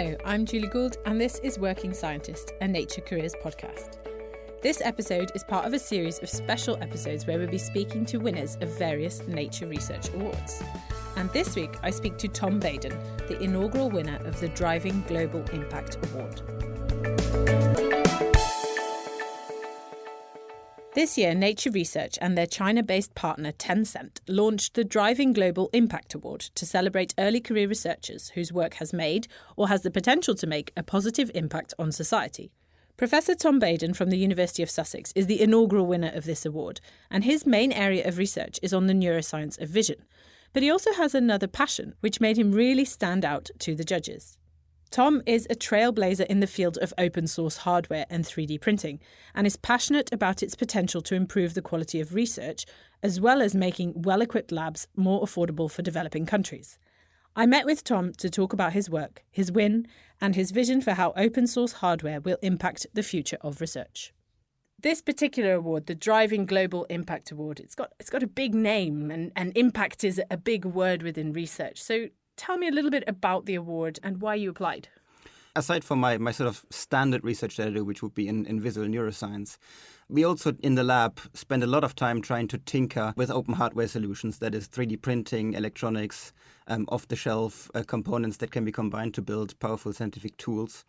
Hello, I'm Julie Gould, and this is Working Scientist, a Nature Careers podcast. This episode is part of a series of special episodes where we'll be speaking to winners of various nature research awards. And this week, I speak to Tom Baden, the inaugural winner of the Driving Global Impact Award. This year, Nature Research and their China-based partner Tencent launched the Driving Global Impact Award to celebrate early career researchers whose work has made, or has the potential to make, a positive impact on society. Professor Tom Baden from the University of Sussex is the inaugural winner of this award, and his main area of research is on the neuroscience of vision. But he also has another passion, which made him really stand out to the judges. Tom is a trailblazer in the field of open source hardware and 3D printing, and is passionate about its potential to improve the quality of research, as well as making well-equipped labs more affordable for developing countries. I met with Tom to talk about his work, his win, and his vision for how open source hardware will impact the future of research. This particular award, the Driving Global Impact Award, it's got a big name, and impact is a big word within research. So tell me a little bit about the award and why you applied. Aside from my sort of standard research that I do, which would be in visual neuroscience, we also in the lab spend a lot of time trying to tinker with open hardware solutions, that is 3D printing, electronics, off-the-shelf components that can be combined to build powerful scientific tools.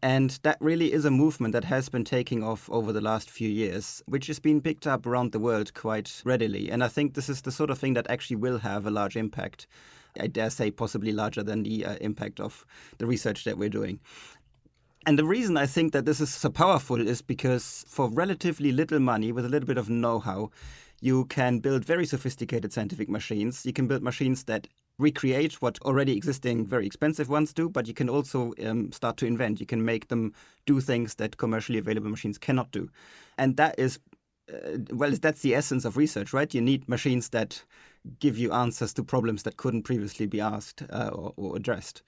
And that really is a movement that has been taking off over the last few years, which has been picked up around the world quite readily. And I think this is the sort of thing that actually will have a large impact. I dare say possibly larger than the impact of the research that we're doing. And the reason I think that this is so powerful is because for relatively little money, with a little bit of know-how, you can build very sophisticated scientific machines. You can build machines that recreate what already existing very expensive ones do, but you can also start to invent. You can make them do things that commercially available machines cannot do. And that is, that's the essence of research, right? You need machines that give you answers to problems that couldn't previously be asked or addressed.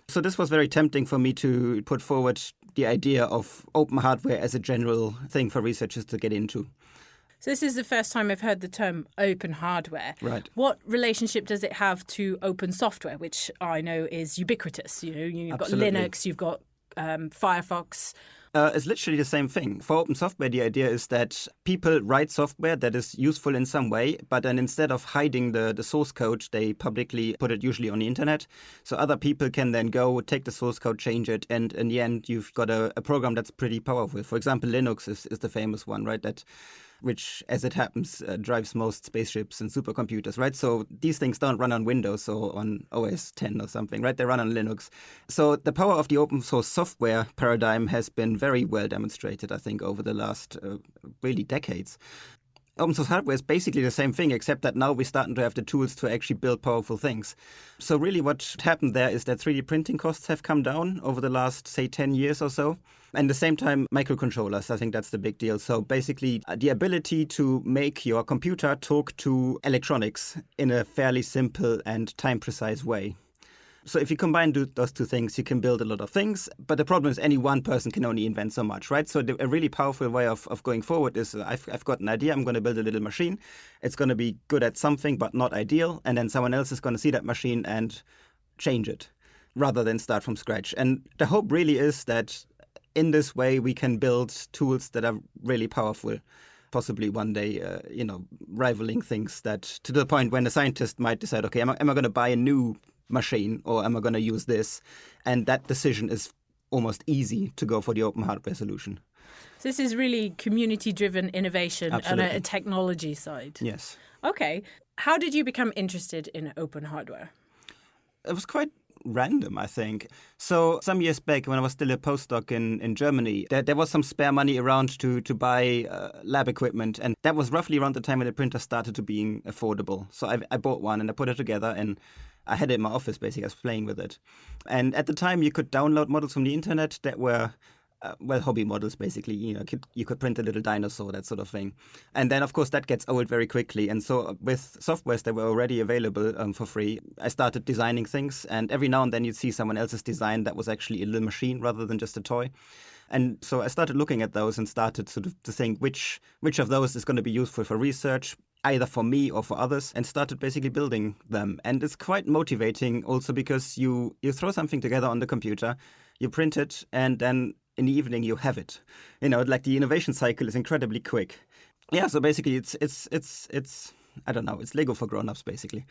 So this was very tempting for me to put forward the idea of open hardware as a general thing for researchers to get into. So this is the first time I've heard the term open hardware. Right. What relationship does it have to open software, which I know is ubiquitous? You know, you've Absolutely. got Linux, you've got Firefox. It's literally the same thing. For open software, the idea is that people write software that is useful in some way, but then instead of hiding the source code, they publicly put it usually on the internet. So other people can then go, take the source code, change it, and in the end, you've got a program that's pretty powerful. For example, Linux is the famous one, right? Which, as it happens, drives most spaceships and supercomputers, right? So these things don't run on Windows or on OS 10 or something, right? They run on Linux. So the power of the open source software paradigm has been very well demonstrated, I think, over the last really decades. Open source hardware is basically the same thing, except that now we're starting to have the tools to actually build powerful things. So really what happened there is that 3D printing costs have come down over the last, say, 10 years or so. And at the same time, microcontrollers, I think that's the big deal. So basically, the ability to make your computer talk to electronics in a fairly simple and time-precise way. So if you combine those two things, you can build a lot of things. But the problem is any one person can only invent so much, right? So a really powerful way of going forward is I've got an idea. I'm going to build a little machine. It's going to be good at something, but not ideal. And then someone else is going to see that machine and change it rather than start from scratch. And the hope really is that in this way, we can build tools that are really powerful, possibly one day, rivaling things that to the point when a scientist might decide, okay, am I going to buy a new machine or am I going to use this? And that decision is almost easy to go for the open hardware solution. So this is really community-driven innovation Absolutely. on a technology side. Yes. Okay. How did you become interested in open hardware? It was quite random, I think. So some years back, when I was still a postdoc in Germany, there was some spare money around to buy lab equipment. And that was roughly around the time when the printer started to being affordable. So I bought one and I put it together and I had it in my office, basically. I was playing with it. And at the time, you could download models from the internet that were hobby models, basically. You could print a little dinosaur, that sort of thing. And then, of course, that gets old very quickly. And so with softwares that were already available for free, I started designing things. And every now and then you'd see someone else's design that was actually a little machine rather than just a toy. And so I started looking at those and started sort of to think which of those is going to be useful for research. either for me or for others, and started basically building them. And it's quite motivating also because you throw something together on the computer, you print it, and then in the evening you have it. Like the innovation cycle is incredibly quick. Yeah, so basically it's I don't know, it's Lego for grown-ups basically.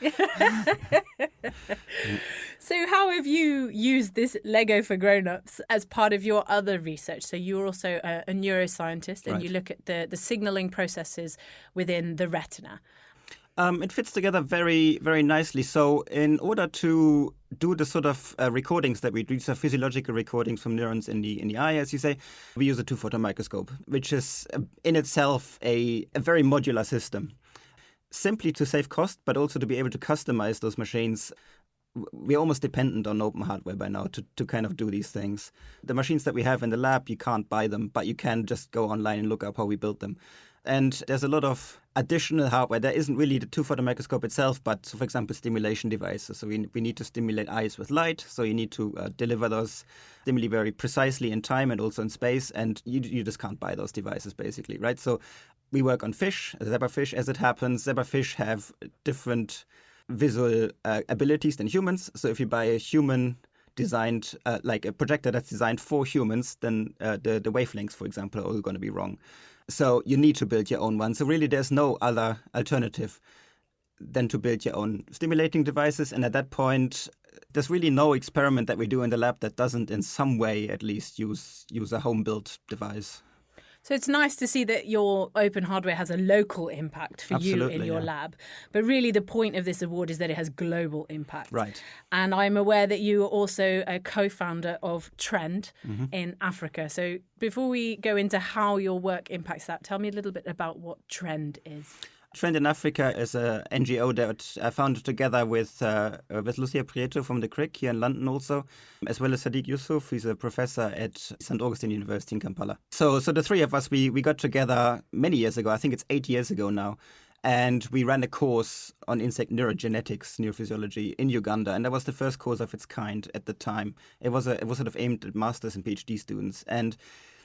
So how have you used this Lego for grown-ups as part of your other research? So you're also a neuroscientist, and Right. you look at the signaling processes within the retina. It fits together very, very nicely. So in order to do the sort of recordings that we do, these are physiological recordings from neurons in the eye, as you say, we use a 2-photon microscope, which is in itself a very modular system. Simply to save cost, but also to be able to customize those machines. We're almost dependent on open hardware by now to kind of do these things. The machines that we have in the lab, you can't buy them, but you can just go online and look up how we built them. And there's a lot of additional hardware. There isn't really the 2-photon microscope itself, but, for example, stimulation devices. So we need to stimulate eyes with light. So you need to deliver those stimuli very precisely in time and also in space. And you just can't buy those devices, basically, right? So we work on fish, zebrafish, as it happens. Zebrafish have different visual abilities than humans. So if you buy a human designed, like a projector that's designed for humans, then the wavelengths, for example, are all going to be wrong. So you need to build your own one. So really there's no other alternative than to build your own stimulating devices. And at that point, there's really no experiment that we do in the lab that doesn't in some way at least use a home-built device. So it's nice to see that your open hardware has a local impact for Absolutely, you in your lab. But really the point of this award is that it has global impact. Right. And I'm aware that you are also a co-founder of Trend in Africa. So before we go into how your work impacts that, tell me a little bit about what Trend is. Trend in Africa is an NGO that I founded together with Lucia Prieto from the Crick here in London also, as well as Sadiq Yusuf, who's a professor at St. Augustine University in Kampala. So the three of us, we got together many years ago, I think it's 8 years ago now, and we ran a course on insect neurogenetics, neurophysiology in Uganda, and that was the first course of its kind at the time. It was sort of aimed at masters and PhD students, and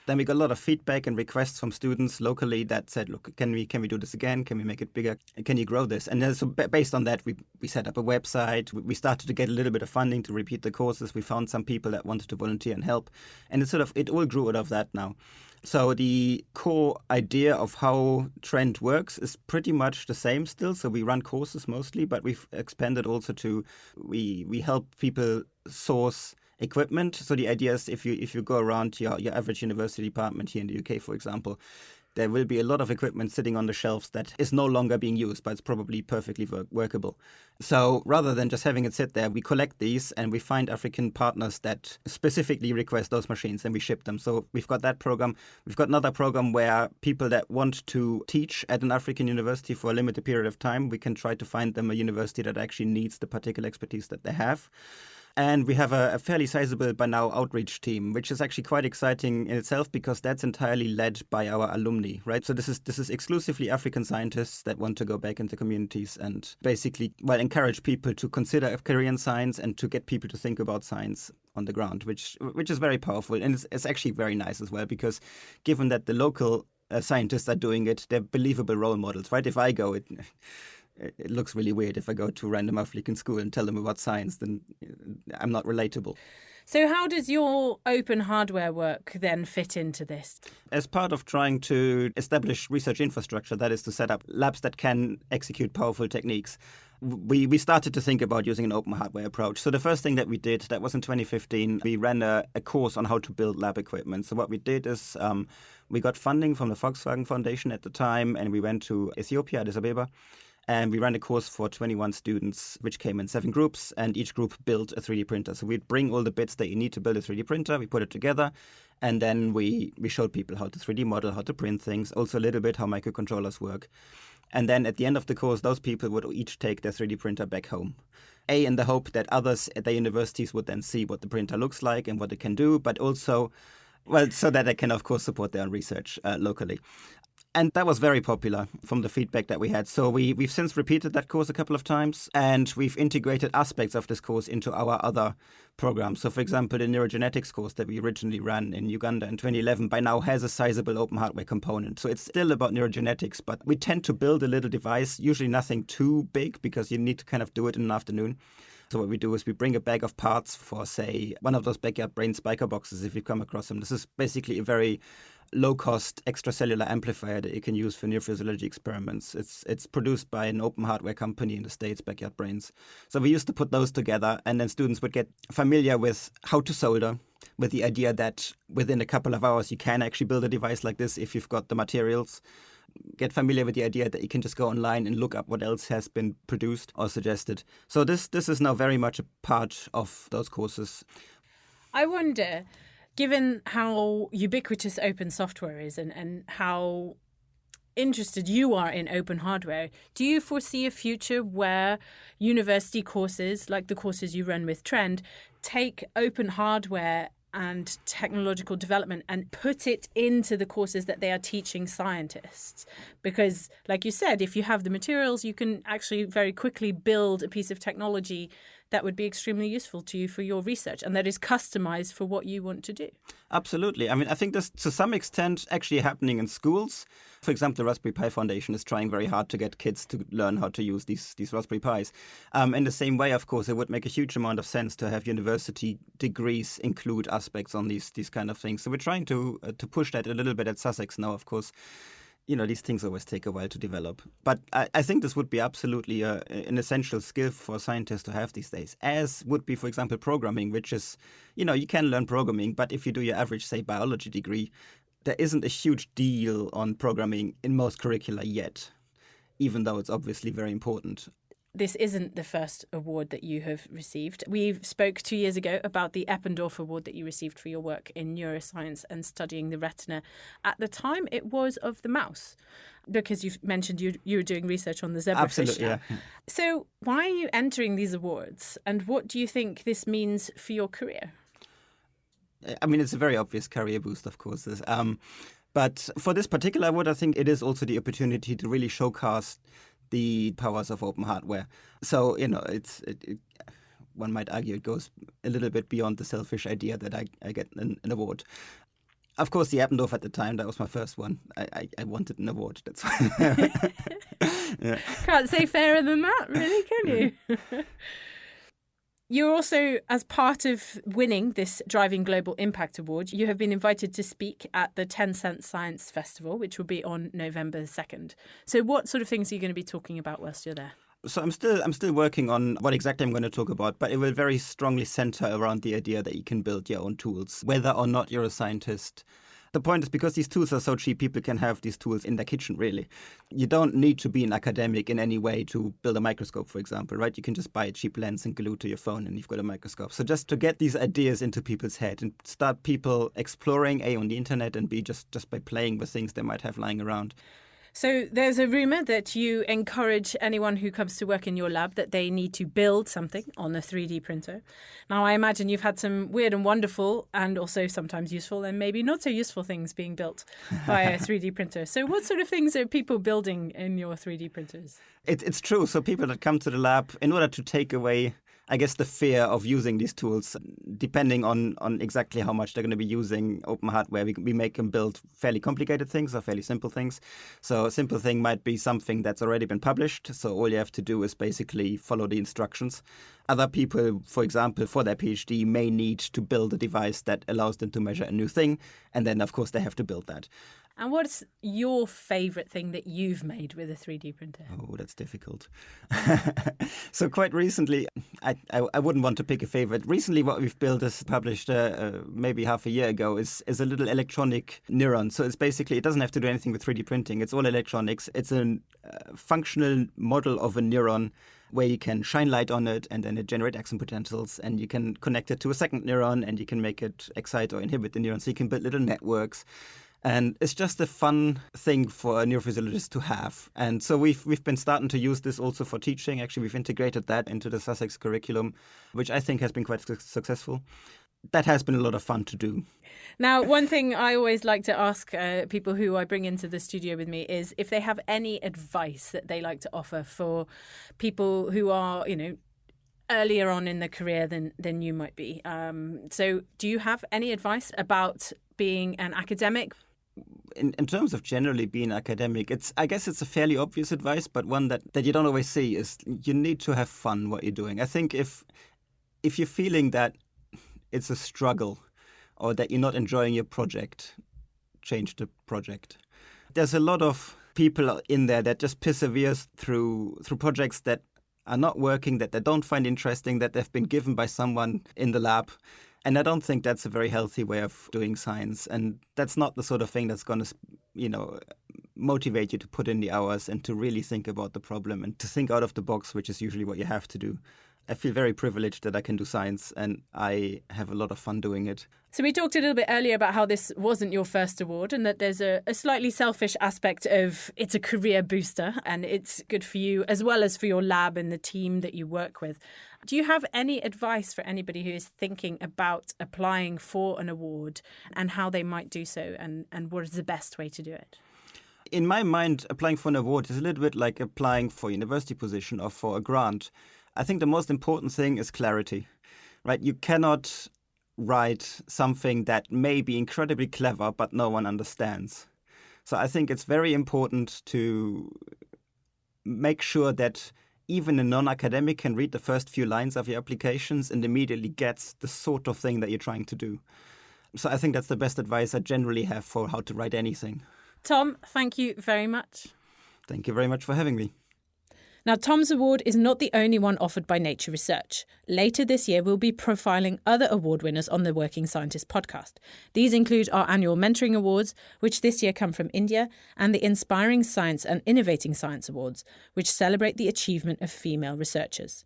then we got a lot of feedback and requests from students locally that said, look, can we do this again? Can we make it bigger? Can you grow this? And then, so based on that, we set up a website. We started to get a little bit of funding to repeat the courses. We found some people that wanted to volunteer and help. And it all grew out of that now. So the core idea of how Trend works is pretty much the same still. So we run courses mostly, but we've expanded also to we help people source equipment. So the idea is if you go around your average university department here in the UK, for example, there will be a lot of equipment sitting on the shelves that is no longer being used, but it's probably perfectly workable. So rather than just having it sit there, we collect these and we find African partners that specifically request those machines and we ship them. So we've got that program. We've got another program where people that want to teach at an African university for a limited period of time, we can try to find them a university that actually needs the particular expertise that they have. And we have a fairly sizable, by now, outreach team, which is actually quite exciting in itself because that's entirely led by our alumni, right? So this is exclusively African scientists that want to go back into communities and basically, encourage people to consider a career in science and to get people to think about science on the ground, which is very powerful. And it's actually very nice as well because given that the local scientists are doing it, they're believable role models, right? If I go, it looks really weird if I go to random African school and tell them about science, then I'm not relatable. So how does your open hardware work then fit into this? As part of trying to establish research infrastructure, that is to set up labs that can execute powerful techniques, we started to think about using an open hardware approach. So the first thing that we did, that was in 2015, we ran a course on how to build lab equipment. So what we did is we got funding from the Volkswagen Foundation at the time, and we went to Ethiopia, Addis Ababa. And we ran a course for 21 students, which came in 7 groups, and each group built a 3D printer. So we'd bring all the bits that you need to build a 3D printer, we put it together, and then we showed people how to 3D model, how to print things, also a little bit how microcontrollers work. And then at the end of the course, those people would each take their 3D printer back home. In the hope that others at their universities would then see what the printer looks like and what it can do, but also, so that they can, of course, support their own research locally. And that was very popular from the feedback that we had. So we've since repeated that course a couple of times, and we've integrated aspects of this course into our other programs. So, for example, the neurogenetics course that we originally ran in Uganda in 2011 by now has a sizable open hardware component. So it's still about neurogenetics, but we tend to build a little device, usually nothing too big because you need to kind of do it in an afternoon. So what we do is we bring a bag of parts for, say, one of those backyard brain spiker boxes if you've come across them. This is basically a very low-cost extracellular amplifier that you can use for neurophysiology experiments. It's produced by an open hardware company in the States, Backyard Brains. So we used to put those together, and then students would get familiar with how to solder, with the idea that within a couple of hours you can actually build a device like this if you've got the materials. Get familiar with the idea that you can just go online and look up what else has been produced or suggested. So this is now very much a part of those courses. I wonder, given how ubiquitous open software is and how interested you are in open hardware, do you foresee a future where university courses, like the courses you run with Trend, take open hardware and technological development and put it into the courses that they are teaching scientists? Because, like you said, if you have the materials, you can actually very quickly build a piece of technology that would be extremely useful to you for your research and that is customized for what you want to do. Absolutely. I mean, I think this to some extent actually happening in schools. For example, the Raspberry Pi Foundation is trying very hard to get kids to learn how to use these Raspberry Pis. In the same way, of course, it would make a huge amount of sense to have university degrees include aspects on these kind of things. So we're trying to push that a little bit at Sussex now, of course. You know, these things always take a while to develop. But I think this would be absolutely an essential skill for scientists to have these days, as would be, for example, programming, which is, you know, you can learn programming, but if you do your average, say, biology degree, there isn't a huge deal on programming in most curricula yet, even though it's obviously very important. This isn't the first award that you have received. We spoke 2 years ago about the Eppendorf Award that you received for your work in neuroscience and studying the retina. At the time, it was of the mouse, because you've mentioned you were doing research on the zebrafish. Absolutely, yeah. So why are you entering these awards, and what do you think this means for your career? I mean, it's a very obvious career boost, of course. But for this particular award, I think it is also the opportunity to really showcase the powers of open hardware. So, you know, one might argue it goes a little bit beyond the selfish idea that I get an award. Of course, the Eppendorf at the time, that was my first one. I wanted an award. That's why. Yeah. Can't say fairer than that, really, can you? You're also, as part of winning this Driving Global Impact Award, you have been invited to speak at the Tencent Science Festival, which will be on November 2nd. So what sort of things are you going to be talking about whilst you're there? So I'm still working on what exactly I'm going to talk about, but it will very strongly center around the idea that you can build your own tools, whether or not you're a scientist. The point is, because these tools are so cheap, people can have these tools in their kitchen, really. You don't need to be an academic in any way to build a microscope, for example, right? You can just buy a cheap lens and glue it to your phone and you've got a microscope. So just to get these ideas into people's head and start people exploring, A, on the internet, and B, just by playing with things they might have lying around. So there's a rumour that you encourage anyone who comes to work in your lab that they need to build something on a 3D printer. Now, I imagine you've had some weird and wonderful and also sometimes useful and maybe not so useful things being built by a 3D printer. So what sort of things are people building in your 3D printers? It's true. So people that come to the lab, in order to take away, I guess, the fear of using these tools, depending on exactly how much they're going to be using open hardware, we make them build fairly complicated things or fairly simple things. So a simple thing might be something that's already been published. So all you have to do is basically follow the instructions. Other people, for example, for their PhD, may need to build a device that allows them to measure a new thing. And then, of course, they have to build that. And what's your favourite thing that you've made with a 3D printer? Oh, that's difficult. So quite recently, I wouldn't want to pick a favourite. Recently, what we've built is published maybe half a year ago is a little electronic neuron. So it's basically, it doesn't have to do anything with 3D printing. It's all electronics. It's a functional model of a neuron where you can shine light on it and then it generates action potentials, and you can connect it to a second neuron and you can make it excite or inhibit the neuron. So you can build little networks. And it's just a fun thing for a neurophysiologist to have. And so we've been starting to use this also for teaching. Actually, we've integrated that into the Sussex curriculum, which I think has been quite successful. that has been a lot of fun to do. Now, one thing I always like to ask people who I bring into the studio with me is if they have any advice that they like to offer for people who are, earlier on in the career than you might be. So do you have any advice about being an academic? In terms of generally being academic, I guess it's a fairly obvious advice, but one that you don't always see is you need to have fun what you're doing. I think if you're feeling that it's a struggle or that you're not enjoying your project, change the project. There's a lot of people in there that just perseveres through projects that are not working, that they don't find interesting, that they've been given by someone in the lab. And I don't think that's a very healthy way of doing science. And that's not the sort of thing that's going to, motivate you to put in the hours and to really think about the problem and to think out of the box, which is usually what you have to do. I feel very privileged that I can do science and I have a lot of fun doing it. So we talked a little bit earlier about how this wasn't your first award and that there's a slightly selfish aspect of it's a career booster and it's good for you as well as for your lab and the team that you work with. Do you have any advice for anybody who is thinking about applying for an award and how they might do so and what is the best way to do it? In my mind, applying for an award is a little bit like applying for a university position or for a grant. I think the most important thing is clarity, right? You cannot write something that may be incredibly clever, but no one understands. So I think it's very important to make sure that even a non-academic can read the first few lines of your applications and immediately gets the sort of thing that you're trying to do. So I think that's the best advice I generally have for how to write anything. Tom, thank you very much. Thank you very much for having me. Now, Tom's award is not the only one offered by Nature Research. Later this year, we'll be profiling other award winners on the Working Scientist podcast. These include our annual Mentoring Awards, which this year come from India, and the Inspiring Science and Innovating Science Awards, which celebrate the achievement of female researchers.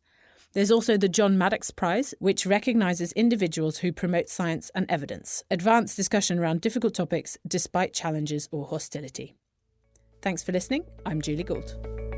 There's also the John Maddox Prize, which recognises individuals who promote science and evidence, advance discussion around difficult topics despite challenges or hostility. Thanks for listening. I'm Julie Gould.